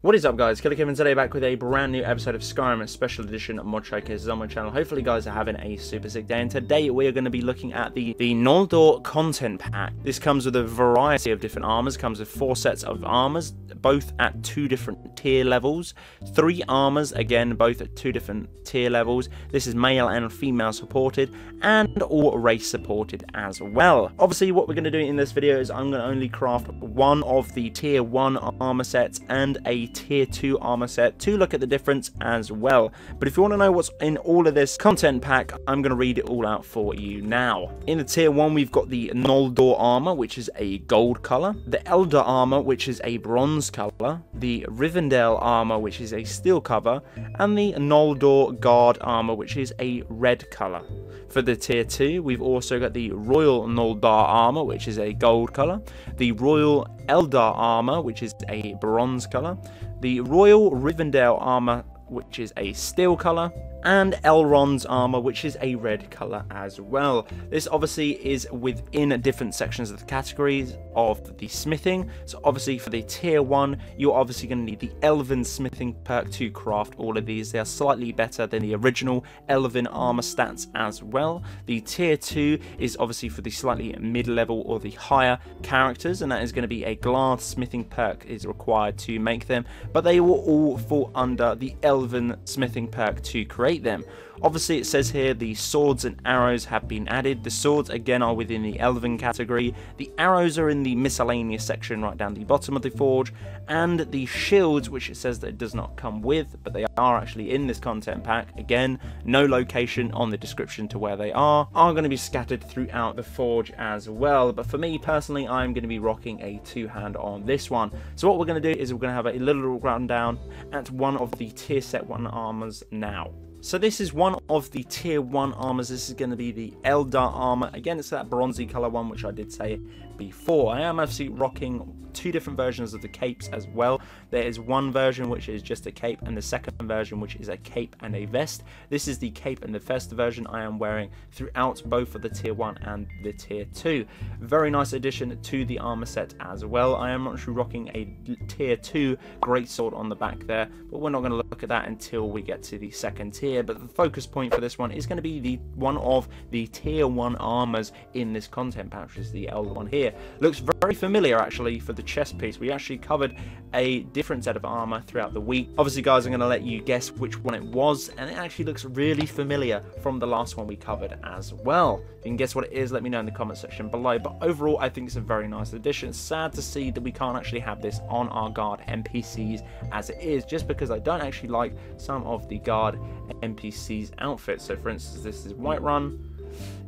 What is up, guys? Killerkev, and today back with a brand new episode of Skyrim Special Edition mod showcases on my channel. Hopefully you guys are having a super sick day, and today we are going to be looking at the Noldor Content Pack. This comes with a variety of different armors, comes with 4 sets of armors, both at 2 different tier levels, 3 armors, again, both at 2 different tier levels. This is male and female supported, and all race supported as well. Obviously, what we're going to do in this video is I'm going to only craft one of the tier 1 armor sets and a tier 2 armor set to look at the difference as well. But if you want to know what's in all of this content pack, I'm going to read it all out for you now. In the tier 1, we've got the Noldor armor, which is a gold color, the Elder armor, which is a bronze color, the Rivendell armor, which is a steel color, and the Noldor guard armor, which is a red color. For the tier 2, we've also got the Royal Noldor armor, which is a gold color, the Royal Eldar armor, which is a bronze color, the Royal Rivendell armor, which is a steel color, and Elrond's armor, which is a red color as well. This obviously is within different sections of the categories of the smithing. So obviously for the tier 1, you're obviously going to need the Elven smithing perk to craft all of these. They are slightly better than the original Elven armor stats as well. The tier 2 is obviously for the slightly mid-level or the higher characters, and that is going to be a glass smithing perk is required to make them, but they will all fall under the Elven smithing perk to create them. Obviously, it says here the swords and arrows have been added. The swords again are within the Elven category, the arrows are in the miscellaneous section right down the bottom of the forge, and the shields, which it says that it does not come with, but they are actually in this content pack, again no location on the description to where they are going to be scattered throughout the forge as well. But for me personally, I'm going to be rocking a 2-hand on this one. So what we're going to do is we're going to have a little rundown at one of the tier set 1 armors now. So this is one of the tier 1 armors. This is going to be the Eldar armor. Again, it's that bronzy color one, which I did say before. I am actually rocking 2 different versions of the capes as well. There is one version which is just a cape, and the second version which is a cape and a vest. This is the cape and the vest version I am wearing throughout both of the tier 1 and the tier 2. Very nice addition to the armor set as well. I am actually rocking a tier 2 greatsword on the back there, but we're not going to look at that until we get to the second tier. But the focus point for this one is going to be the one of the tier 1 armors in this content pack, which is the Elder one here. Looks very familiar actually for the chest piece. We actually covered a different set of armor throughout the week. Obviously, guys, I'm going to let you guess which one it was, and it actually looks really familiar from the last one we covered as well. If you can guess what it is, let me know in the comment section below. But overall, I think it's a very nice addition. It's sad to see that we can't actually have this on our guard NPCs as it is, just because I don't actually like some of the guard NPCs outfits. So for instance, this is Whiterun.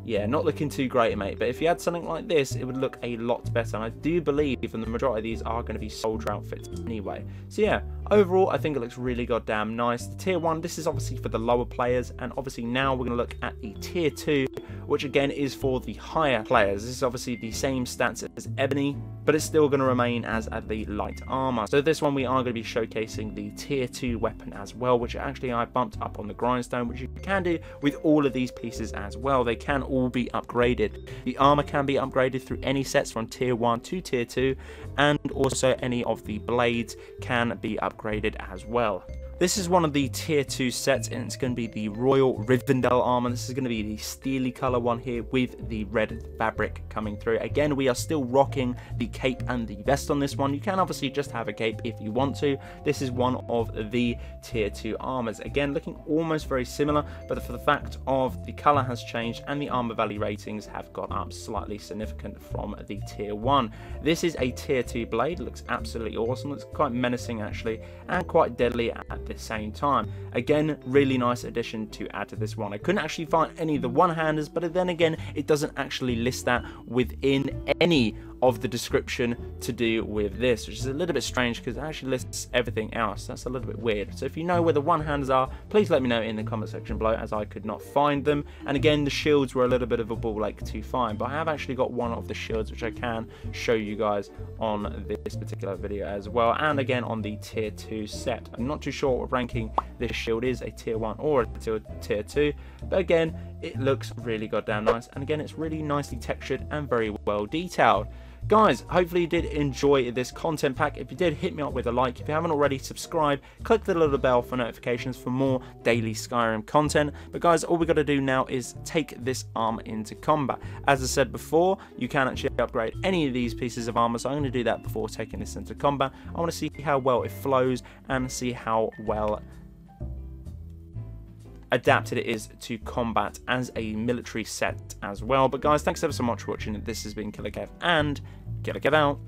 Yeah, not looking too great, mate, but if you had something like this, it would look a lot better, and I do believe the majority of these are going to be soldier outfits anyway. So yeah, overall, I think it looks really goddamn nice. The tier 1, this is obviously for the lower players, and obviously now we're going to look at the tier 2, which again is for the higher players. This is obviously the same stats as Ebony, but it's still going to remain as the light armor. So this one we are going to be showcasing the tier 2 weapon as well, which actually I bumped up on the grindstone, which you can do with all of these pieces as well. They can all be upgraded. The armor can be upgraded through any sets from tier 1 to tier 2, and also any of the blades can be upgraded as well. This is one of the tier 2 sets, and it's going to be the Royal Rivendell armor. This is going to be the steely color one here with the red fabric coming through. Again, we are still rocking the cape and the vest on this one. You can obviously just have a cape if you want to. This is one of the tier 2 armors. Again, looking almost very similar, but for the fact of the color has changed and the armor value ratings have gone up slightly significant from the tier 1. This is a tier 2 blade. It looks absolutely awesome. Looks quite menacing actually, and quite deadly at the same time. Again, really nice addition to add to this one. I couldn't actually find any of the one-handers, but then again, it doesn't actually list that within any of the description to do with this, which is a little bit strange because it actually lists everything else. That's a little bit weird. So if you know where the one-handers are, please let me know in the comment section below, as I could not find them. And again, the shields were a little bit of a ball ache to find, but I have actually got one of the shields which I can show you guys on this particular video as well, and again on the tier 2 set. I'm not too sure what ranking this shield is, a tier 1 or a tier 2, but again, it looks really goddamn nice, and again, it's really nicely textured and very well detailed. guys, hopefully you did enjoy this content pack. If you did, hit me up with a like. If you haven't already, subscribe, click the little bell for notifications for more daily Skyrim content. But guys, all we got to do now is take this armor into combat. As I said before, you can actually upgrade any of these pieces of armor, so I'm going to do that before taking this into combat. I want to see how well it flows and see how well adapted it is to combat as a military set as well. But guys, thanks ever so much for watching. This has been Killerkev, and Killerkev out.